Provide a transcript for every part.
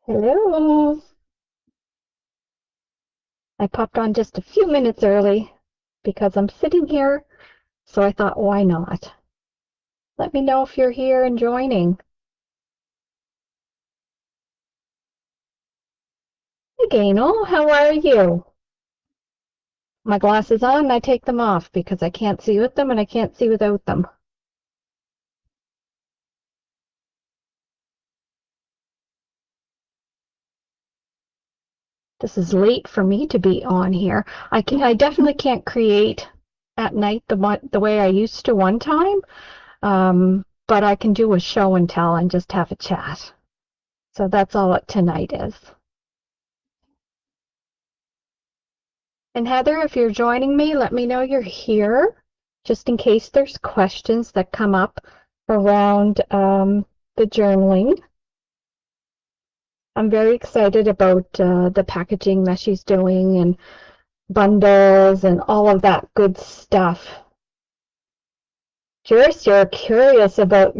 Hello. I popped on just a few minutes early because I'm sitting here, so I thought, why not? Let me know if you're here and joining. Hey, Gaynell, how are you? My glasses on and I take them off because I can't see with them and I can't see without them. This is late for me to be on here. I definitely can't create at night the way I used to one time. But I can do a show and tell and just have a chat. So that's all what tonight is. And Heather, if you're joining me, let me know you're here, just in case there's questions that come up around the journaling. I'm very excited about the packaging that she's doing and bundles and all of that good stuff. Joyce, you're curious about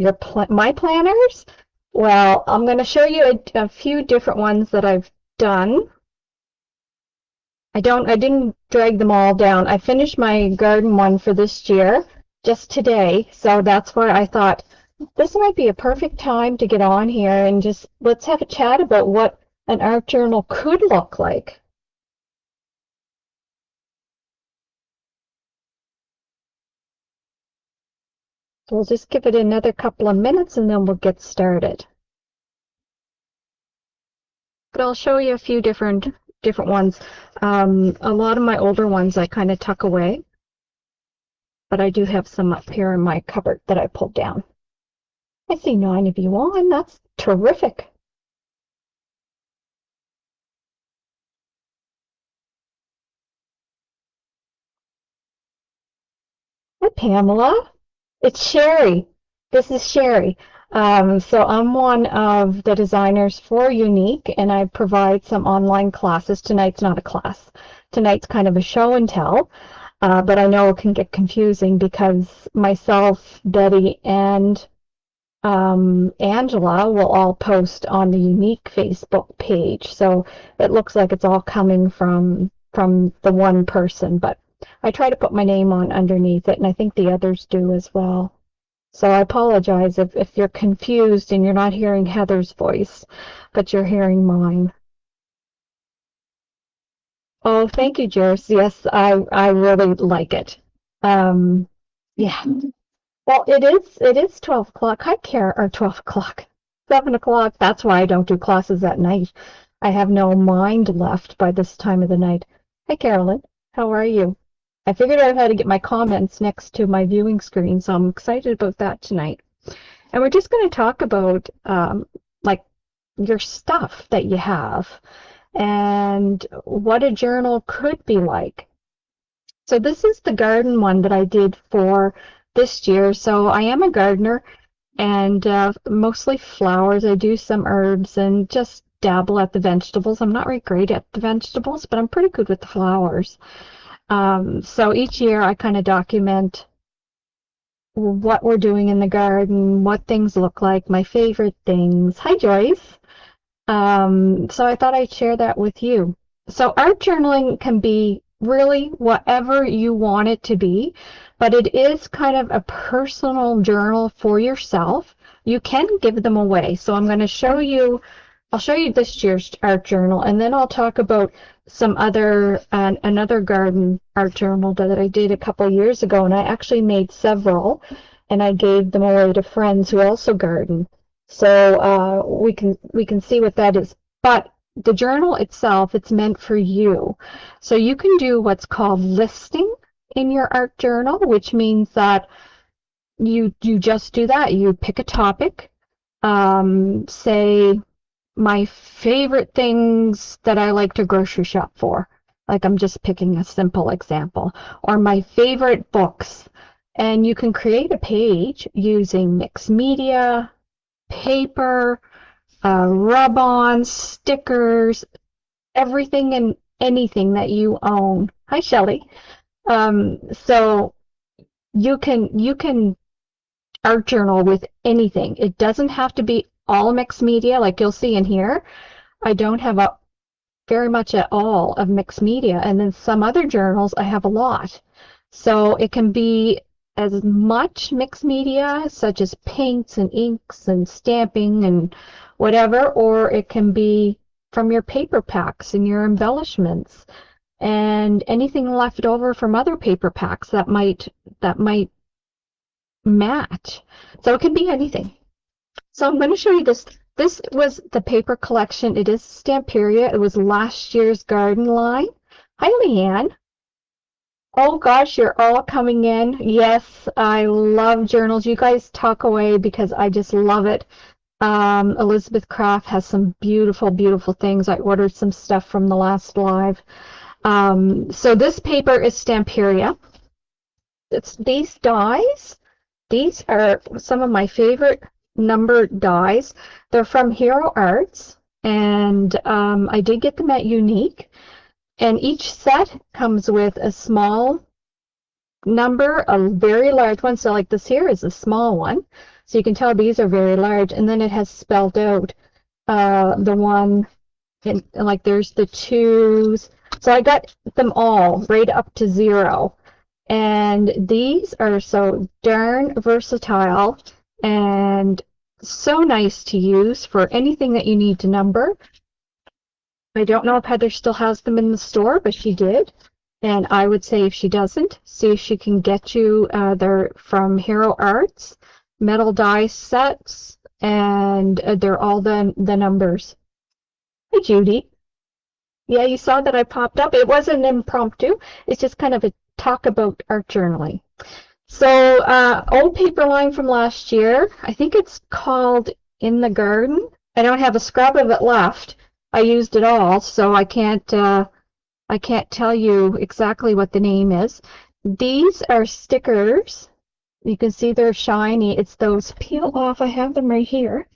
my planners? Well, I'm going to show you a few different ones that I've done. I didn't drag them all down. I finished my garden one for this year just today, so that's why I thought this might be a perfect time to get on here and just let's have a chat about what an art journal could look like. So we'll just give it another couple of minutes and then we'll get started. But I'll show you a few different ones. A lot of my older ones I kind of tuck away, but I do have some up here in my cupboard that I pulled down. I see 9 of you on. That's terrific. Hi, Pamela. It's Sherry. This is Sherry. So I'm one of the designers for Younique, and I provide some online classes. Tonight's not a class. Tonight's kind of a show and tell, but I know it can get confusing because myself, Betty, and Angela will all post on the Younique Facebook page. So it looks like it's all coming from the one person, but I try to put my name on underneath it, and I think the others do as well. So I apologize if you're confused and you're not hearing Heather's voice, but you're hearing mine. Oh, thank you, Jers. Yes, I really like it. Um, yeah. Well, it is 12 o'clock. Hi, Kara, or 12 o'clock, 7 o'clock. That's why I don't do classes at night. I have no mind left by this time of the night. Hi, Carolyn. How are you? I figured out how to get my comments next to my viewing screen, so I'm excited about that tonight. And we're just going to talk about like your stuff that you have and what a journal could be like. So this is the garden one that I did for this year. So I am a gardener and mostly flowers. I do some herbs and just dabble at the vegetables. I'm not very great at the vegetables, but I'm pretty good with the flowers. So each year I kind of document what we're doing in the garden, what things look like, my favorite things. Hi, Joyce. So I thought I'd share that with you. So art journaling can be really whatever you want it to be, but it is kind of a personal journal for yourself. You can give them away. So I'm going to show you, I'll show you this year's art journal, and then I'll talk about some other, another garden art journal that I did a couple years ago, and I actually made several, and I gave them away to friends who also garden. So we can see what that is. But the journal itself, it's meant for you. So you can do what's called listing in your art journal, which means that you just do that. You pick a topic, say my favorite things that I like to grocery shop for. Like I'm just picking a simple example. Or my favorite books. And you can create a page using mixed media, paper, rub-ons, stickers, everything and anything that you own. Hi, Shelley. So you can art journal with anything. It doesn't have to be all mixed media like you'll see in here. I don't have a very much at all of mixed media. And then some other journals, I have a lot. So it can be as much mixed media, such as paints and inks and stamping and whatever, or it can be from your paper packs and your embellishments and anything left over from other paper packs that might match. So it can be anything. So I'm going to show you this. This was the paper collection. It is Stamperia. It was last year's garden line. Hi, Leanne. Oh gosh, you're all coming in. Yes, I love journals. You guys talk away because I just love it. Elizabeth Craft has some beautiful, beautiful things. I ordered some stuff from the last live. So this paper is Stamperia. It's these dies. These are some of my favorite numbered dies. They're from Hero Arts, and I did get them at Unique. And each set comes with a small number, a very large one. So like this here is a small one. So you can tell these are very large. And then it has spelled out the one, and like there's the twos. So I got them all right up to 0. And these are so darn versatile and so nice to use for anything that you need to number. I don't know if Heather still has them in the store, but she did. And I would say if she doesn't, see if she can get you. They're from Hero Arts, metal die sets, and they're all the numbers. Hi, Judy. Yeah, you saw that I popped up. It wasn't impromptu. It's just kind of a talk about art journaling. So old paper line from last year. I think it's called In the Garden. I don't have a scrap of it left. I used it all, so I can't tell you exactly what the name is. These are stickers. You can see they're shiny. It's those peel off. I have them right here.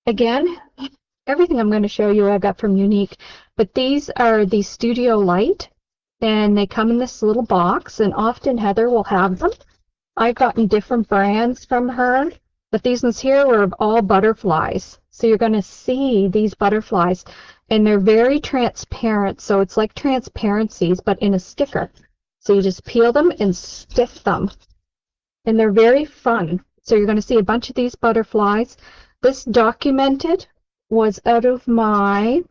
Again, everything I'm going to show you I got from Unique, but these are the Studio Light, and they come in this little box, and often Heather will have them. I've gotten different brands from her, but these ones here were all butterflies. So you're going to see these butterflies, and they're very transparent. So it's like transparencies, but in a sticker. So you just peel them and stick them, and they're very fun. So you're going to see a bunch of these butterflies. This Documented was out of my,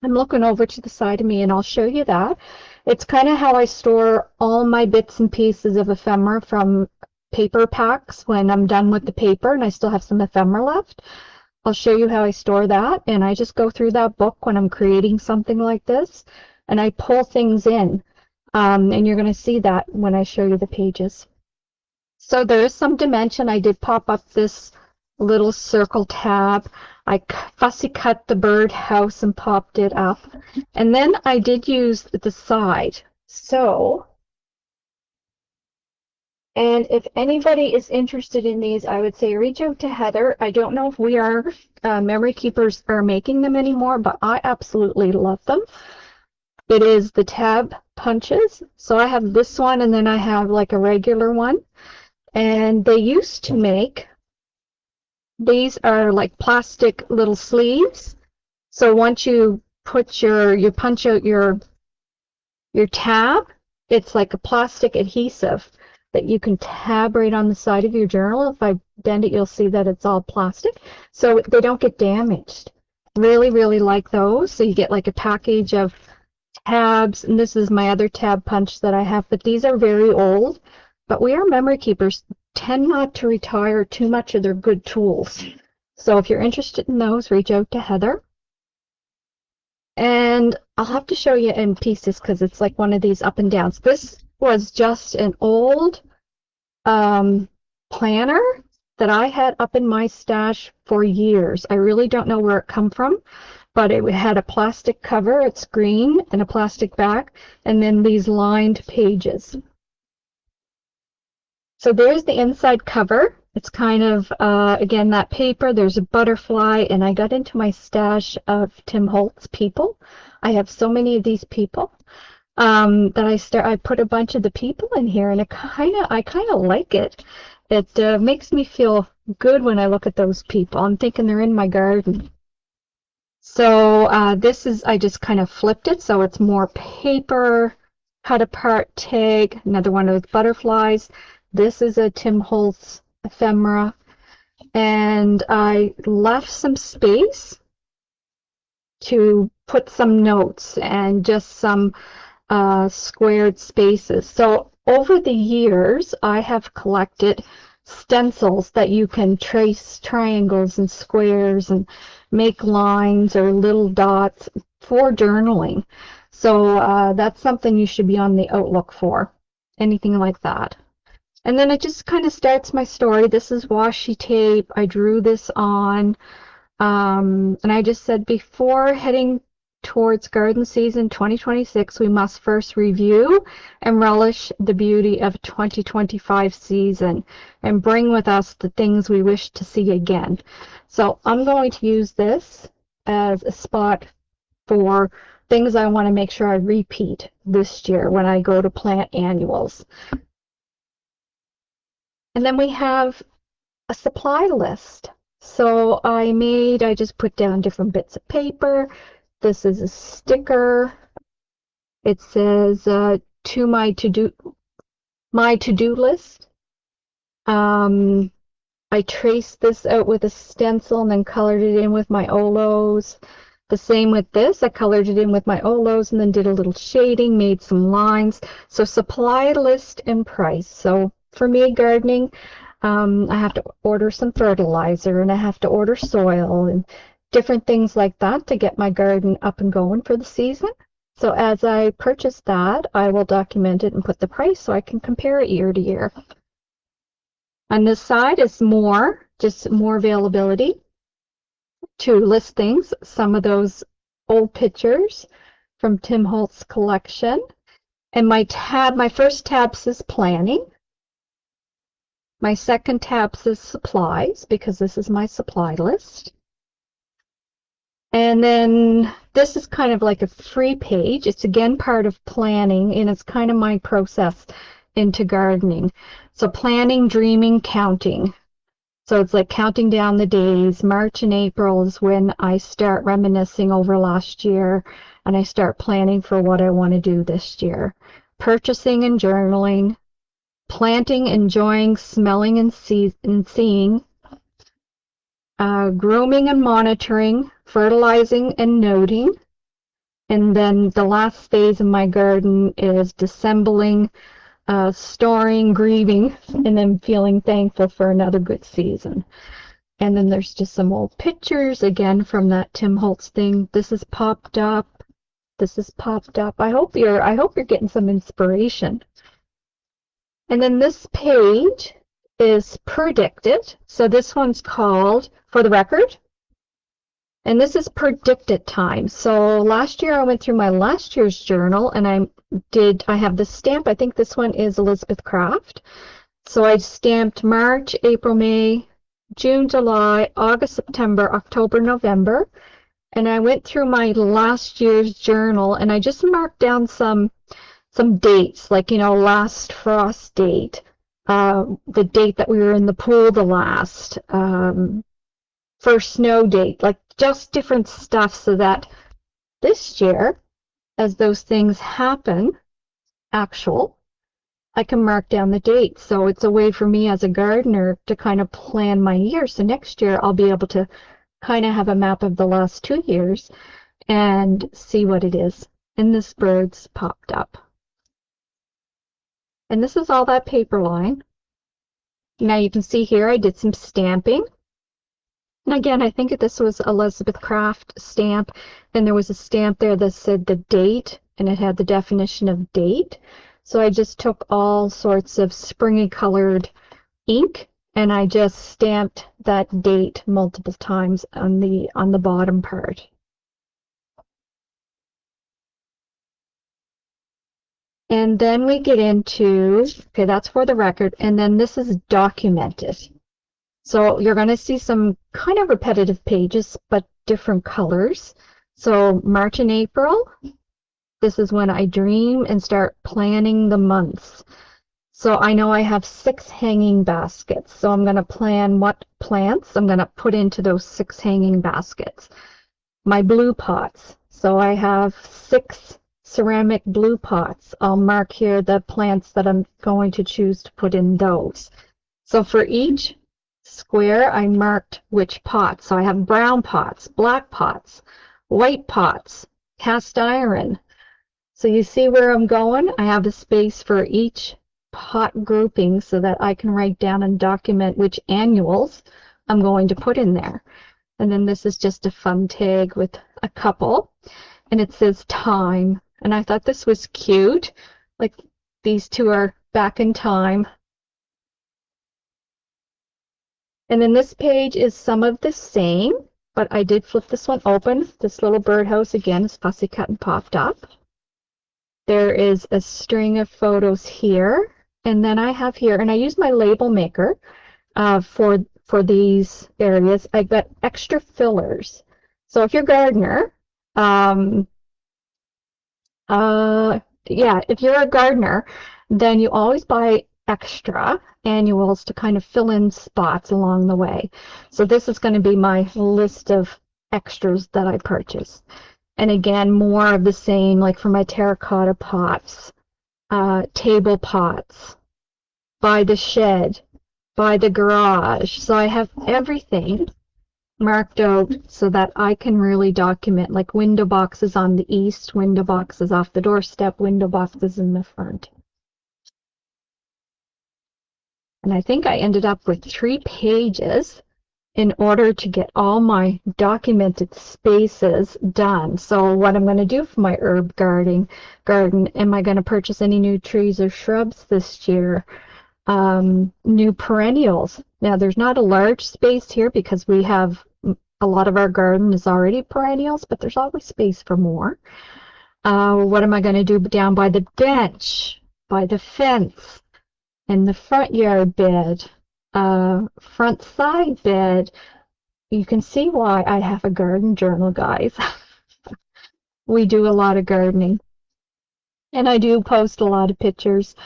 I'm looking over to the side of me, and I'll show you that. It's kind of how I store all my bits and pieces of ephemera from paper packs when I'm done with the paper and I still have some ephemera left. I'll show you how I store that, and I just go through that book when I'm creating something like this, and I pull things in, and you're going to see that when I show you the pages. So there is some dimension. I did pop up this little circle tab. I fussy cut the bird house and popped it up, and then I did use the side. So, and if anybody is interested in these, I would say reach out to Heather. I don't know if we are Memory Keepers are making them anymore, but I absolutely love them. It is the tab punches. So I have this one, and then I have like a regular one. And they used to make, these are like plastic little sleeves. So once you put you punch out your tab, it's like a plastic adhesive that you can tab right on the side of your journal. If I bend it, you'll see that it's all plastic, so they don't get damaged. Really, really like those. So you get like a package of tabs, and this is my other tab punch that I have, but these are very old. But we are memory keepers, tend not to retire too much of their good tools. So if you're interested in those, reach out to Heather. And I'll have to show you in pieces because it's like one of these up and downs. This was just an old planner that I had up in my stash for years. I really don't know where it come from, but it had a plastic cover. It's green and a plastic back, and then these lined pages. So there's the inside cover. It's kind of, again, that paper. There's a butterfly, and I got into my stash of Tim Holtz people. I have so many of these people that I put a bunch of the people in here, and I kind of like it. It makes me feel good when I look at those people. I'm thinking they're in my garden. So this is, I just kind of flipped it, so it's more paper, cut apart tag, another one of those butterflies. This is a Tim Holtz ephemera, and I left some space to put some notes and just some squared spaces. So over the years, I have collected stencils that you can trace triangles and squares and make lines or little dots for journaling. So that's something you should be on the outlook for, anything like that. And then it just kind of starts my story. This is washi tape. I drew this on. And I just said before heading towards garden season 2026, we must first review and relish the beauty of 2025 season and bring with us the things we wish to see again. So I'm going to use this as a spot for things I want to make sure I repeat this year when I go to plant annuals. And then we have a supply list. So I just put down different bits of paper. This is a sticker. It says to my to-do list. I traced this out with a stencil and then colored it in with my Olos. The same with this. I colored it in with my Olos and then did a little shading, made some lines. So supply list and price. So for me, gardening, I have to order some fertilizer and I have to order soil and different things like that to get my garden up and going for the season. So as I purchase that, I will document it and put the price so I can compare it year to year. On this side is just more availability to list things. Some of those old pictures from Tim Holtz collection. And my first tab says planning. My second tab says supplies because this is my supply list. And then this is kind of like a free page. It's again part of planning, and it's kind of my process into gardening. So planning, dreaming, counting. So it's like counting down the days. March and April is when I start reminiscing over last year and I start planning for what I want to do this year. Purchasing and journaling. Planting, enjoying, smelling, and seeing, grooming and monitoring, fertilizing and noting, and then the last phase of my garden is dissembling, storing, grieving, and then feeling thankful for another good season. And then there's just some old pictures, again, from that Tim Holtz thing. This is popped up. This is popped up. I hope you're getting some inspiration. And then this page is predicted. So this one's called For the Record. And this is predicted time. So last year I went through my last year's journal and I have this stamp. I think this one is Elizabeth Craft. So I stamped March, April, May, June, July, August, September, October, November. And I went through my last year's journal and I just marked down some dates, like, last frost date, the date that we were in the pool the last, first snow date, like just different stuff so that this year, as those things happen, I can mark down the date. So it's a way for me as a gardener to kind of plan my year. So next year I'll be able to kind of have a map of the last 2 years and see what it is. And this bird's popped up. And this is all that paper line. Now you can see here I did some stamping. And again, I think this was Elizabeth Craft stamp, and there was a stamp there that said the date, and it had the definition of date. So I just took all sorts of springy colored ink, and I just stamped that date multiple times on the bottom part. And then we get into, okay, that's for the record, and then this is documented. So you're going to see some kind of repetitive pages, but different colors. So March and April, this is when I dream and start planning the months. So I know I have 6 hanging baskets. So I'm going to plan what plants I'm going to put into those 6 hanging baskets. my blue pots. So I have 6 ceramic blue pots. I'll mark here the plants that I'm going to choose to put in those. So for each square, I marked which pot. So I have brown pots, black pots, white pots, cast iron. So you see where I'm going? I have a space for each pot grouping so that I can write down and document which annuals I'm going to put in there. And then this is just a fun tag with a couple, and it says time. And I thought this was cute. Like these two are back in time. And then this page is some of the same, but I did flip this one open. This little birdhouse again is fussy cut and popped up. There is a string of photos here, and then I have here, and I use my label maker for these areas. I got extra fillers. So if you're a gardener, if you're a gardener, then you always buy extra annuals to kind of fill in spots along the way. So this is going to be my list of extras that I purchased. And again, more of the same, like for my terracotta pots, table pots, by the shed, by the garage. So I have everything marked out so that I can really document, like window boxes on the east, window boxes off the doorstep, window boxes in the front. And I think I ended up with 3 pages in order to get all my documented spaces done. So what I'm going to do for my herb garden, am I going to purchase any new trees or shrubs this year? New perennials. Now there's not a large space here because we have a lot of our garden is already perennials, but there's always space for more. What am I going to do down by the bench, by the fence, in the front yard bed, front side bed? You can see why I have a garden journal, guys. We do a lot of gardening. And I do post a lot of pictures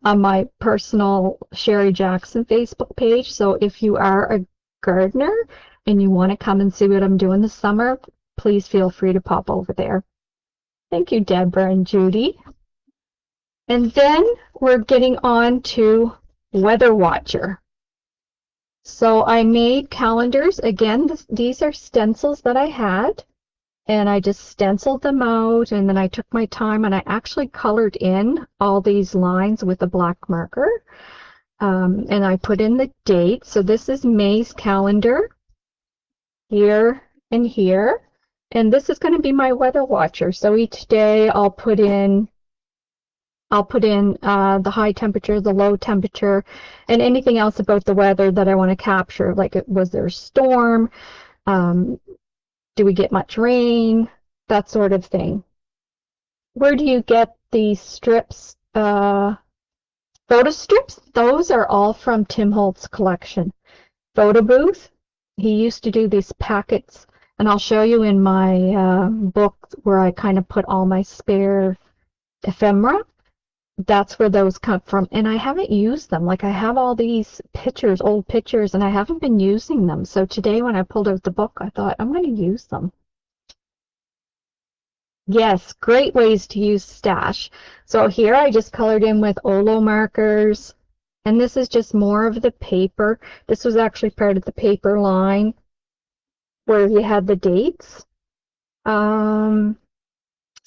on my personal Sherry Jackson Facebook page. So if you are a gardener and you want to come and see what I'm doing this summer, please feel free to pop over there. Thank you, Deborah and Judy. And then we're getting on to Weather Watcher. So I made calendars. Again, these are stencils that I had, and I just stenciled them out, and then I took my time and I actually colored in all these lines with a black marker, and I put in the date. So this is May's calendar, here and here, and this is going to be my weather watcher. So each day I'll put in the high temperature, the low temperature, and anything else about the weather that I want to capture. Like, was there a storm? Do we get much rain? That sort of thing. Where do you get these strips? Photo strips? Those are all from Tim Holtz collection. Photo Booth. He used to do these packets, and I'll show you in my book where I kind of put all my spare ephemera. That's where those come from, and I haven't used them. Like, I have all these pictures, old pictures, and I haven't been using them. So today when I pulled out the book, I thought, I'm going to use them. Yes, great ways to use stash. So here I just colored in with Olo markers, and this is just more of the paper. This was actually part of the paper line where you had the dates. So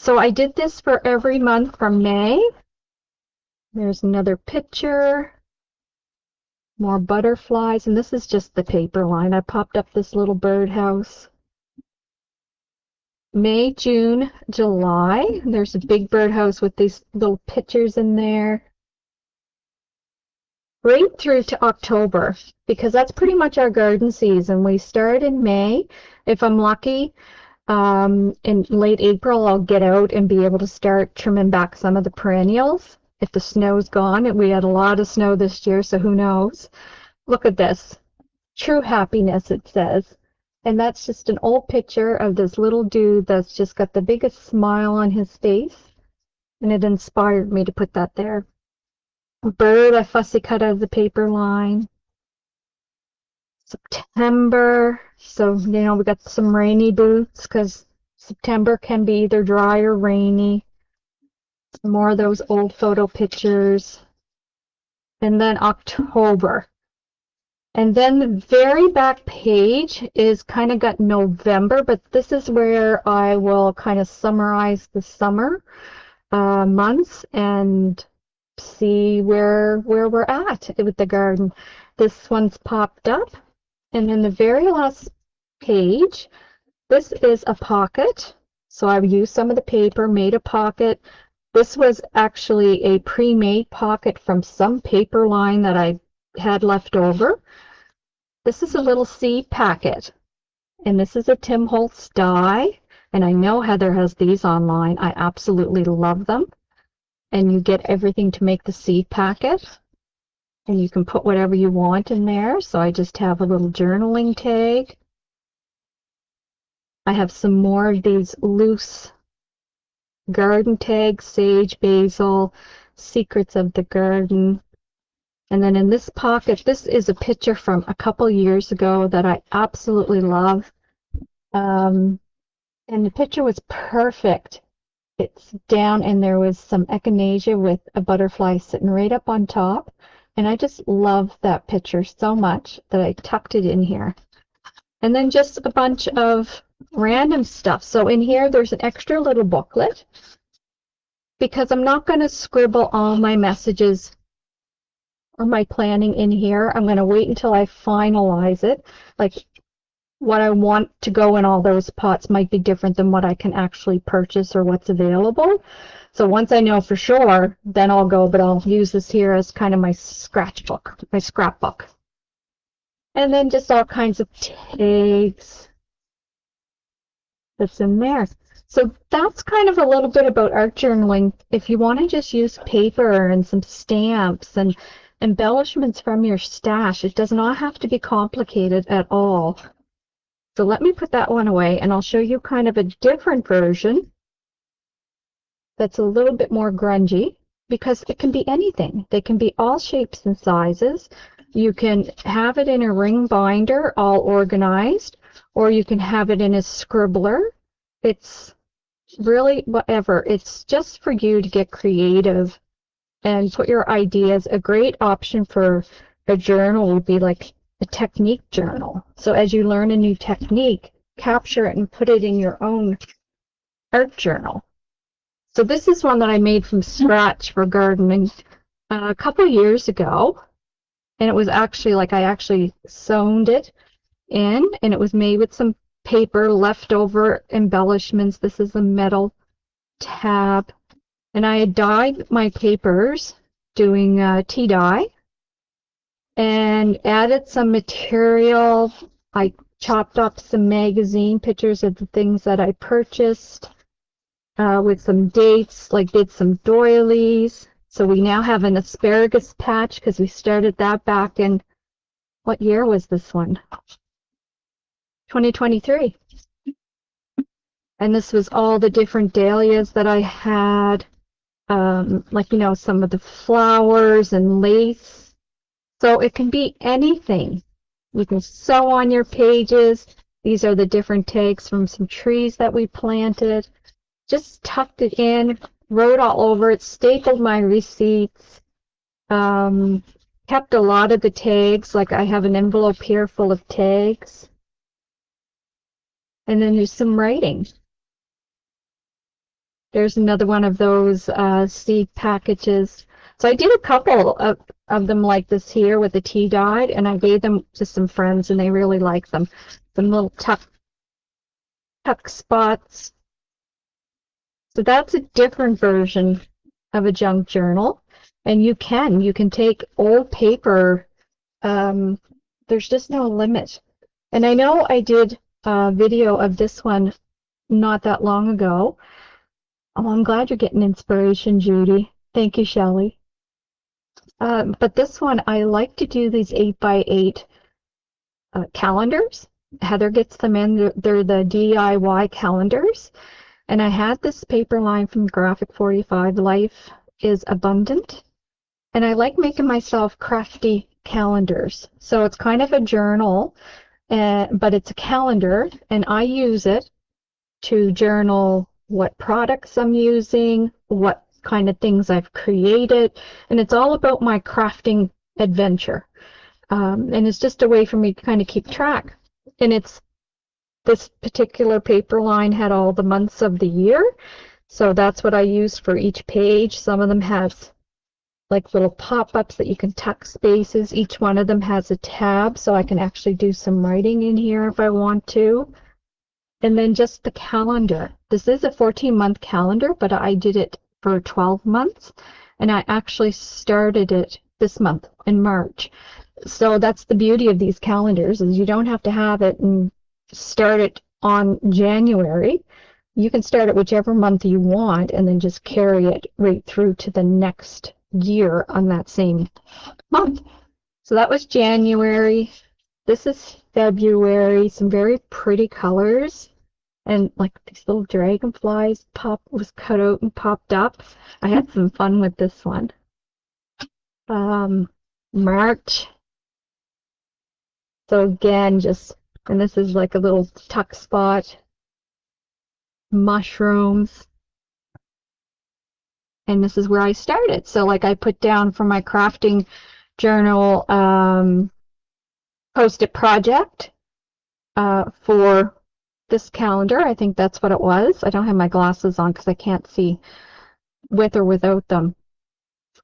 I did this for every month from May. There's another picture, more butterflies, and this is just the paper line. I popped up this little birdhouse. May, June, July. There's a big birdhouse with these little pictures in there. Right through to October, because that's pretty much our garden season. We start in May. If I'm lucky, in late April, I'll get out and be able to start trimming back some of the perennials. If the snow's gone, and we had a lot of snow this year, so who knows. Look at this. True happiness, it says. And that's just an old picture of this little dude that's just got the biggest smile on his face. And it inspired me to put that there. A bird I fussy cut out of the paper line. September. So, we got some rainy boots because September can be either dry or rainy. More of those old photo pictures. And then October. And then the very back page is kind of got November, but this is where I will kind of summarize the summer months and see where we're at with the garden. This one's popped up. And then the very last page, this is a pocket. So I've used some of the paper, made a pocket. This was actually a pre-made pocket from some paper line that I had left over. This is a little seed packet, and this is a Tim Holtz die, and I know Heather has these online. I absolutely love them. And you get everything to make the seed packet, and you can put whatever you want in there. So I just have a little journaling tag. I have some more of these loose garden tags, sage, basil, secrets of the garden. And then in this pocket, this is a picture from a couple years ago that I absolutely love. And the picture was perfect. It's down and there was some echinacea with a butterfly sitting right up on top. And I just love that picture so much that I tucked it in here. And then just a bunch of random stuff. So in here, there's an extra little booklet because I'm not going to scribble all my messages or my planning in here. I'm going to wait until I finalize it. Like what I want to go in all those pots might be different than what I can actually purchase or what's available. So once I know for sure, then I'll go, but I'll use this here as kind of my scratchbook, my scrapbook. And then just all kinds of tags that's in there. So that's kind of a little bit about art journaling. If you want to just use paper and some stamps and embellishments from your stash, it does not have to be complicated at all. So let me put that one away, and I'll show you kind of a different version that's a little bit more grungy, because it can be anything. They can be all shapes and sizes. You can have it in a ring binder, all organized, or you can have it in a scribbler. It's really whatever. It's just for you to get creative and put your ideas. A great option for a journal would be like a technique journal. So as you learn a new technique, capture it and put it in your own art journal. So this is one that I made from scratch for gardening a couple years ago. And it was actually like I actually sewn it in, and it was made with some paper, leftover embellishments. This is a metal tab. And I had dyed my papers doing tea dye and added some material. I chopped up some magazine pictures of the things that I purchased with some dates, like did some doilies. So we now have an asparagus patch because we started that back in, what year was this one? 2023. And this was all the different dahlias that I had, like, some of the flowers and lace. So it can be anything. You can sew on your pages. These are the different tags from some trees that we planted. Just tucked it in, wrote all over it, stapled my receipts, kept a lot of the tags. Like I have an envelope here full of tags. And then there's some writing. There's another one of those seed packages. So I did a couple of them like this here with the tea dyed, and I gave them to some friends, and they really like them. Some little tuck spots. So that's a different version of a junk journal. And you can take old paper. There's just no limit. And I know I did a video of this one not that long ago. Oh, I'm glad you're getting inspiration, Judy. Thank you, Shelley. But this one, I like to do these 8x8 calendars. Heather gets them in. They're the DIY calendars. And I had this paper line from Graphic 45, Life is Abundant. And I like making myself crafty calendars. So it's kind of a journal, but it's a calendar, and I use it to journal what products I'm using, what kind of things I've created, and it's all about my crafting adventure. And it's just a way for me to kind of keep track. And this particular paper line had all the months of the year, so that's what I used for each page. Some of them has like little pop-ups that you can tuck spaces. Each one of them has a tab, so I can actually do some writing in here if I want to. And then just the calendar. This is a 14-month calendar, but I did it for 12 months, and I actually started it this month in March. So that's the beauty of these calendars, is you don't have to have it and start it on January. You can start it whichever month you want and then just carry it right through to the next year on that same month. So that was January. This is February. Some very pretty colors. And like these little dragonflies was cut out and popped up. I had some fun with this one. March. So again, and this is like a little tuck spot. Mushrooms. And this is where I started. So like I put down for my crafting journal post-it project for this calendar. I think that's what it was. I don't have my glasses on because I can't see with or without them.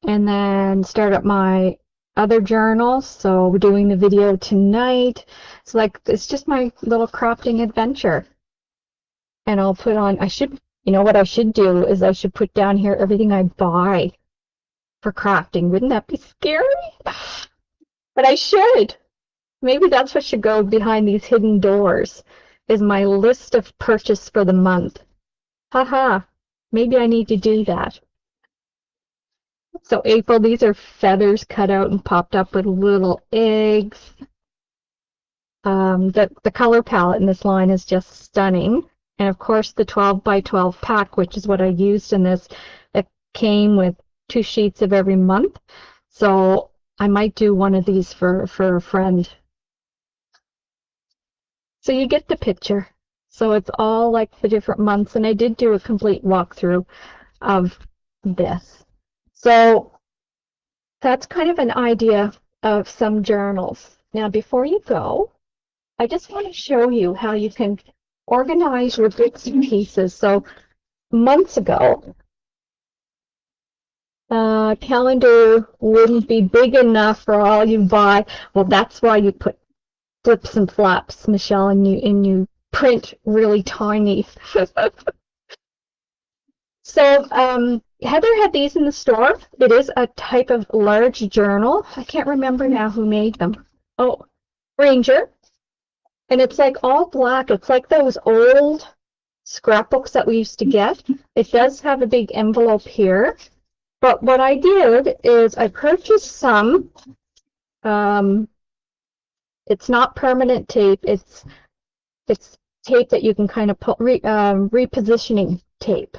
And then start up my other journals. So we're doing the video tonight. So like it's just my little crafting adventure. And I'll put on, you know what I should do is I should put down here everything I buy for crafting. Wouldn't that be scary? But I should. Maybe that's what should go behind these hidden doors, is my list of purchase for the month. Haha, maybe I need to do that. So April, these are feathers cut out and popped up with little eggs. The color palette in this line is just stunning. And of course the 12 by 12 pack, which is what I used in this, it came with 2 sheets of every month. So I might do one of these for a friend. So you get the picture. So it's all like the different months, and I did do a complete walkthrough of this. So that's kind of an idea of some journals. Now before you go, I just want to show you how you can organize your bits and pieces. So months ago, calendar wouldn't be big enough for all you buy. Well, that's why you put flips and flaps, Michelle, and you print really tiny. So Heather had these in the store. It is a type of large journal. I can't remember now who made them. Oh, Ranger. And it's like all black. It's like those old scrapbooks that we used to get. It does have a big envelope here. But what I did is I purchased some. It's not permanent tape. It's tape that you can kind of put repositioning tape.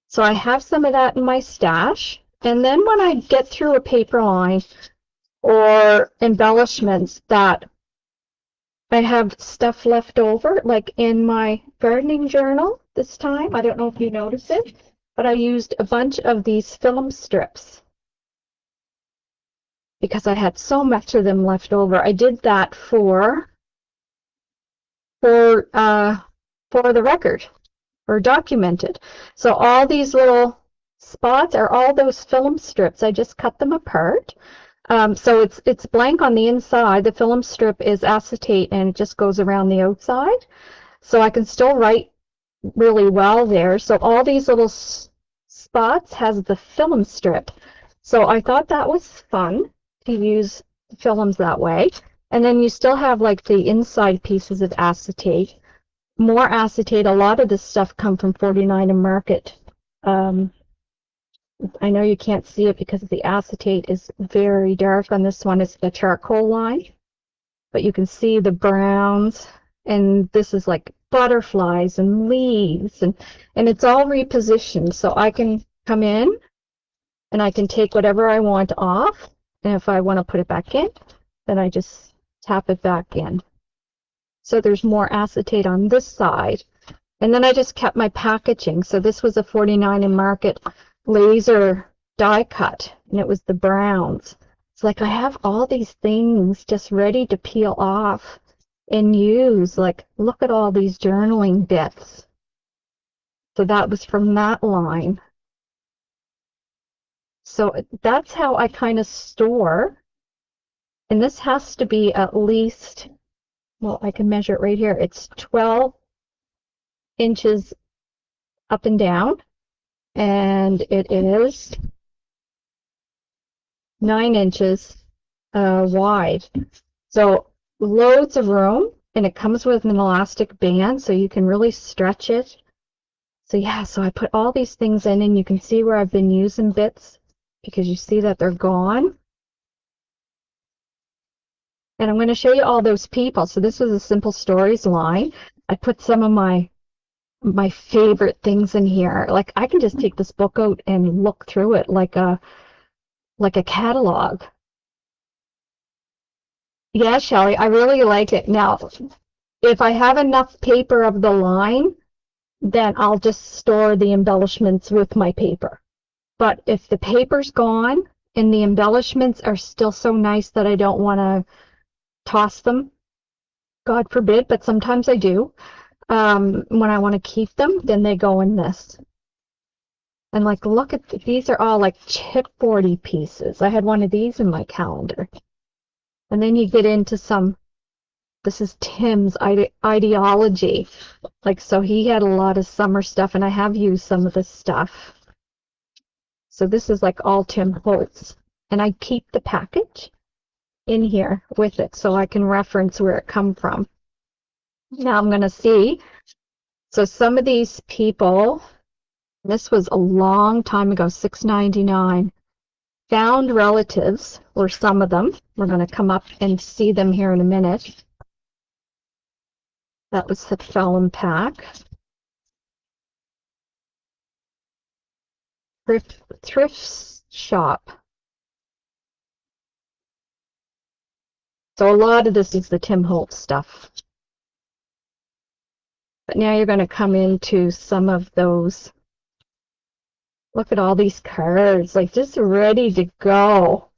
So I have some of that in my stash. And then when I get through a paper line or embellishments that I have stuff left over, like in my gardening journal this time. I don't know if you noticed it, but I used a bunch of these film strips because I had so much of them left over. I did that for the record, or documented. So all these little spots are all those film strips. I just cut them apart. So it's blank on the inside. The film strip is acetate and it just goes around the outside. So I can still write really well there. So all these little spots has the film strip. So I thought that was fun to use films that way. And then you still have like the inside pieces of acetate. More acetate. A lot of this stuff come from 49 and Market. I know you can't see it because the acetate is very dark on this one. It's the charcoal line, but you can see the browns, and this is like butterflies and leaves, and it's all repositioned. So I can come in and I can take whatever I want off, and if I want to put it back in, Then I just tap it back in. So there's more acetate on this side. And then I just kept my packaging. So this was a 49 in Market laser die cut, and it was the browns. It's like I have all these things just ready to peel off and use. Like, look at all these journaling bits. So that was from that line. So that's how I kind of store. And this has to be at least, well, I can measure it right here. It's 12 inches up and down, and it is 9 inches wide. So loads of room, and it comes with an elastic band, so you can really stretch it. So yeah, so I put all these things in, and you can see where I've been using bits because you see that they're gone. And I'm going to show you all those people. So this was a Simple Stories line. I put some of my favorite things in here. Like, I can just take this book out and look through it like a catalog. Yeah, Shelley, I really like it. Now, if I have enough paper of the line, then I'll just store the embellishments with my paper. But if the paper's gone and the embellishments are still so nice that I don't want to toss them, God forbid, but sometimes I do, when I want to keep them, then they go in this. And like, look at these are all like chipboardy pieces. I had one of these in my calendar. And then you get into some, this is Tim's ideology. Like, so he had a lot of summer stuff, and I have used some of this stuff. So this is like all Tim Holtz. And I keep the package in here with it so I can reference where it come from. Now I'm going to see. So some of these people, this was a long time ago, $6.99. Found relatives were some of them. We're going to come up and see them here in a minute. That was the Felon pack. Thrift shop. So a lot of this is the Tim Holtz stuff. But now you're going to come into some of those. Look at all these cards, like just ready to go.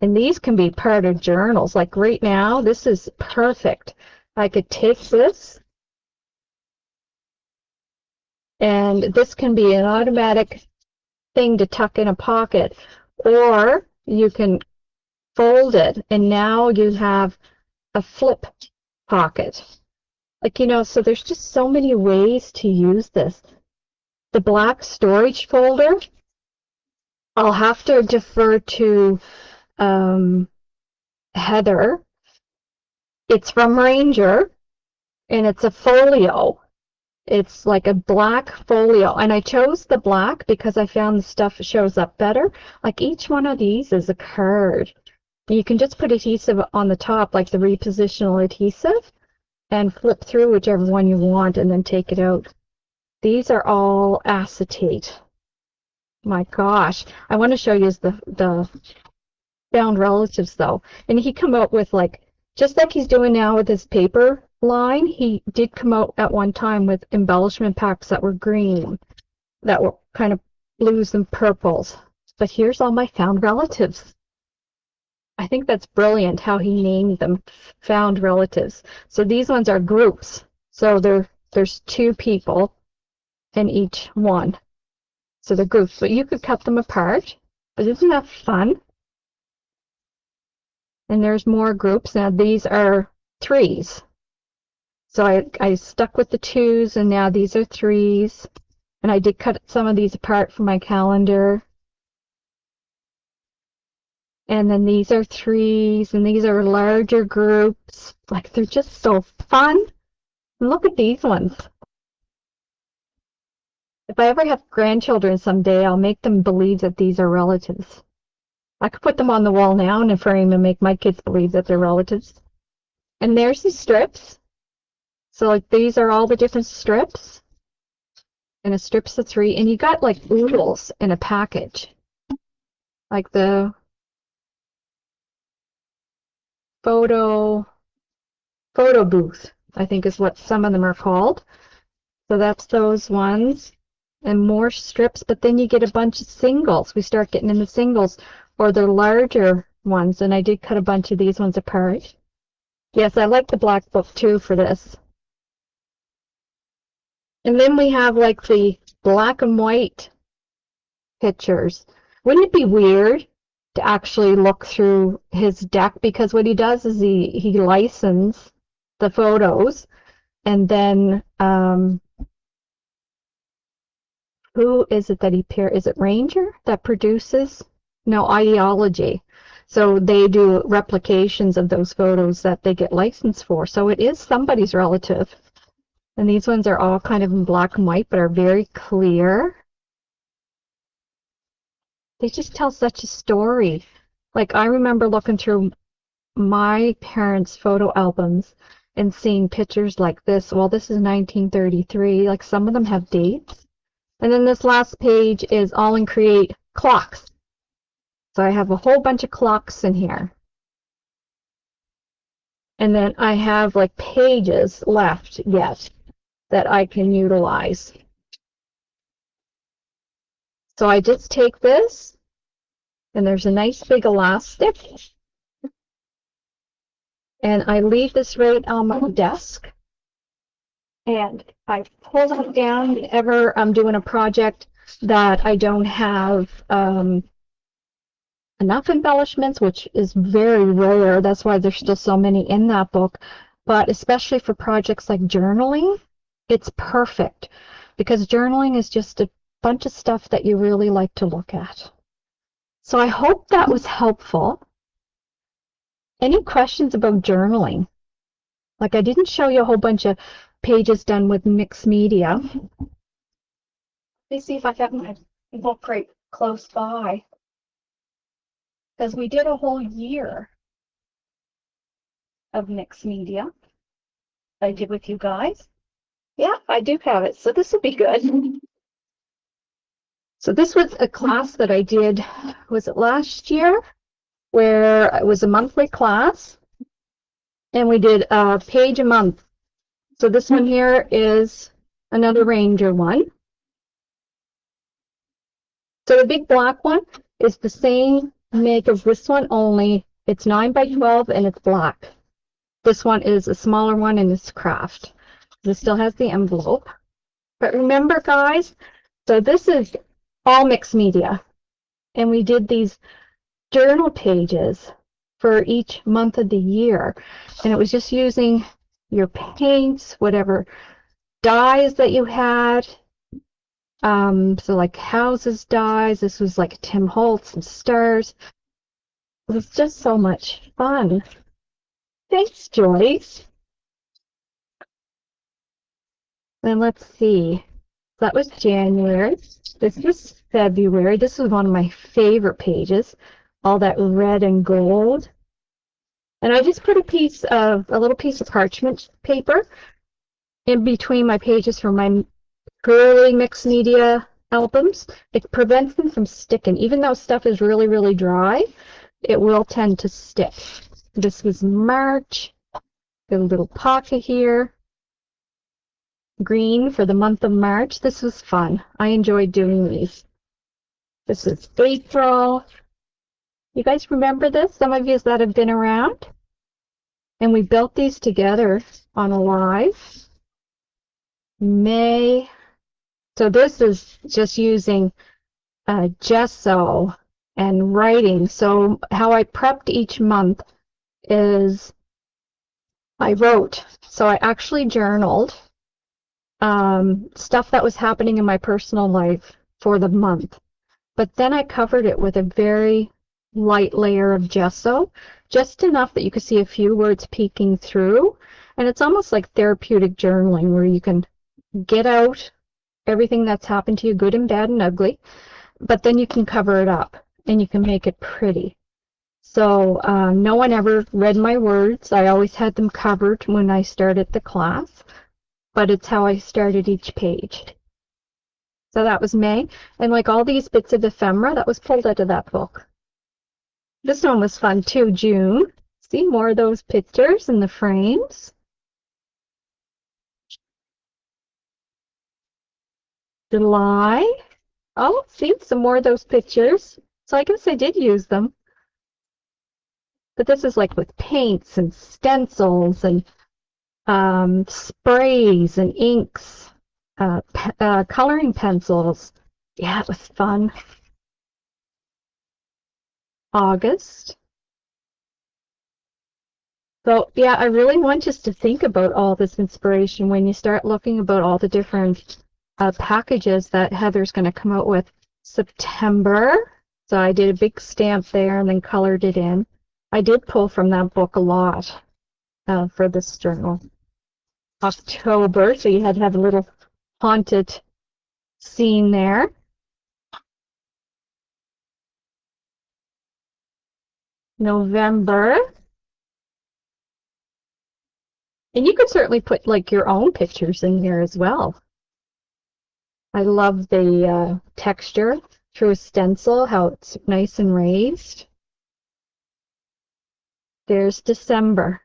And these can be part of journals. Like right now, this is perfect. I could take this, and this can be an automatic thing to tuck in a pocket, or you can fold it, and now you have a flip pocket. Like, you know, so there's just so many ways to use this. The black storage folder, I'll have to defer to Heather. It's from Ranger, and it's a folio. It's like a black folio, and I chose the black because I found the stuff shows up better. Like, each one of these is a card. You can just put adhesive on the top, like the repositional adhesive, and flip through whichever one you want and then take it out. These are all acetate. My gosh. I want to show you the Found Relatives, though. And he come out with, like, just like he's doing now with his paper line, he did come out at one time with embellishment packs that were green, that were kind of blues and purples. But here's all my Found Relatives. I think that's brilliant how he named them Found Relatives. So these ones are groups. So there's 2 people in each one. So they're groups. But you could cut them apart. But isn't that fun? And there's more groups. Now these are 3s. So I stuck with the 2s, and now these are 3s. And I did cut some of these apart for my calendar. And then these are 3s, and these are larger groups. Like, they're just so fun. And look at these ones. If I ever have grandchildren someday, I'll make them believe that these are relatives. I could put them on the wall now in a frame and make my kids believe that they're relatives. And there's the strips. So, like, these are all the different strips. And a strip's of 3. And you got, like, oodles in a package. Like the photo booth, I think is what some of them are called. So that's those ones. And more strips, but then you get a bunch of singles. We start getting into singles or the larger ones, and I did cut a bunch of these ones apart. Yes, I like the black book too for this. And then we have like the black and white pictures. Wouldn't it be weird to actually look through his deck? Because what he does is he licenses the photos, and then who is it that he pair? Is it Ranger that produces? No, Ideology. So they do replications of those photos that they get licensed for. So it is somebody's relative. And these ones are all kind of in black and white, but are very clear. They just tell such a story. Like I remember looking through my parents' photo albums and seeing pictures like this. Well, this is 1933. Like some of them have dates. And then this last page is all in Create clocks. So I have a whole bunch of clocks in here. And then I have like pages left yet that I can utilize. So I just take this, and there's a nice big elastic, and I leave this right on my desk. And I pull that down whenever I'm doing a project that I don't have enough embellishments, which is very rare. That's why there's still so many in that book. But especially for projects like journaling, it's perfect because journaling is just a bunch of stuff that you really like to look at. So I hope that was helpful. Any questions about journaling? Like I didn't show you a whole bunch of pages done with mixed media. Let me see if I have my book right close by. Because we did a whole year of mixed media. I did with you guys. Yeah, I do have it. So this will be good. So this was a class that I did, was it last year? Where it was a monthly class. And we did a page a month. So this one here is another Ranger one. So the big black one is the same make as this one, only it's 9 by 12 and it's black. This one is a smaller one and it's craft. This still has the envelope. But remember, guys, so this is all mixed media. And we did these journal pages for each month of the year. And it was just using your paints, whatever dyes that you had. So like houses dyes. This was like Tim Holtz and stars. It was just so much fun. Thanks, Joyce. And let's see. That was January. This was February. This was one of my favorite pages. All that red and gold. And I just put a little piece of parchment paper in between my pages for my early mixed media albums. It prevents them from sticking. Even though stuff is really, really dry, it will tend to stick. This was March. Got a little pocket here. Green for the month of March. This was fun. I enjoyed doing these. This is April. You guys remember this? Some of you that have been around? And we built these together on a live. May. So this is just using gesso and writing. So how I prepped each month is I wrote. So I actually journaled stuff that was happening in my personal life for the month. But then I covered it with a very light layer of gesso, just enough that you could see a few words peeking through. And it's almost like therapeutic journaling where you can get out everything that's happened to you, good and bad and ugly, but then you can cover it up and you can make it pretty. So no one ever read my words. I always had them covered when I started the class, but it's how I started each page. So that was May. And like all these bits of ephemera, that was pulled out of that book. This one was fun too, June. See more of those pictures in the frames. July. Oh, see some more of those pictures. So I guess I did use them. But this is like with paints and stencils and sprays and inks, coloring pencils. Yeah, it was fun. August. So yeah, I really want us to think about all this inspiration when you start looking about all the different packages that Heather's going to come out with. September. So I did a big stamp there and then colored it in. I did pull from that book a lot for this journal. October, so you had to have a little haunted scene there. November. And you could certainly put like your own pictures in here as well. I love the texture through a stencil, how it's nice and raised. There's December.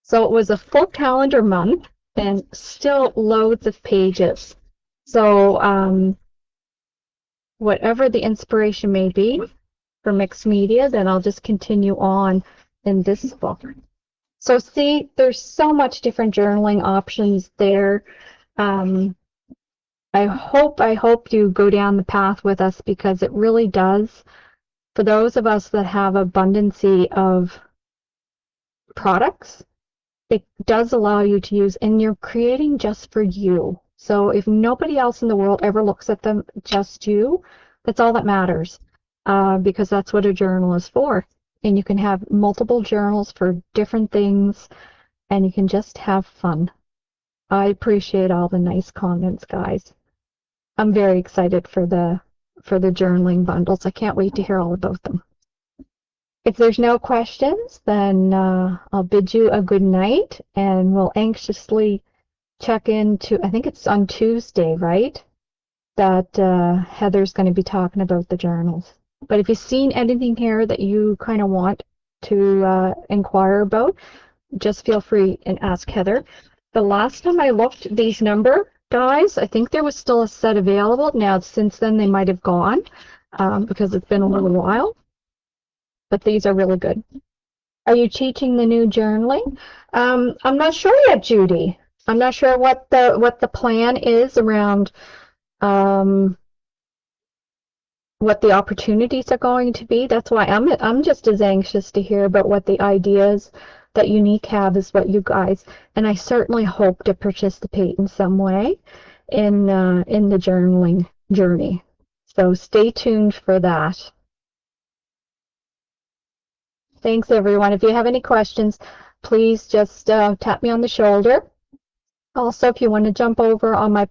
So it was a full calendar month and still loads of pages. So whatever the inspiration may be for mixed media, then I'll just continue on in this book. So see, there's so much different journaling options there. I hope you go down the path with us because it really does, for those of us that have abundancy of products, it does allow you to use, and you're creating just for you. So if nobody else in the world ever looks at them, just you, that's all that matters, because that's what a journal is for. And you can have multiple journals for different things, and you can just have fun. I appreciate all the nice comments, guys. I'm very excited for the journaling bundles. I can't wait to hear all about them. If there's no questions, then I'll bid you a good night, and we'll anxiously check into, I think it's on Tuesday, right? That Heather's going to be talking about the journals. But if you've seen anything here that you kind of want to inquire about, just feel free and ask Heather. The last time I looked, these number guys, I think there was still a set available. Now, since then, they might have gone because it's been a little while. But these are really good. Are you teaching the new journaling? I'm not sure yet, Judy. I'm not sure what the plan is around what the opportunities are going to be. That's why I'm just as anxious to hear about what the ideas that Unique have as what you guys, and I certainly hope to participate in some way in the journaling journey. So stay tuned for that. Thanks, everyone. If you have any questions, please just tap me on the shoulder. Also, if you want to jump over on my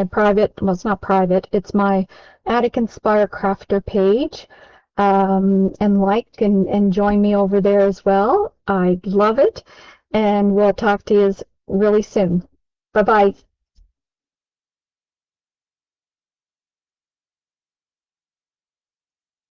private, well, it's not private, it's my Attic Inspire Crafter page, and like and join me over there as well. I love it, and we'll talk to you really soon. Bye-bye.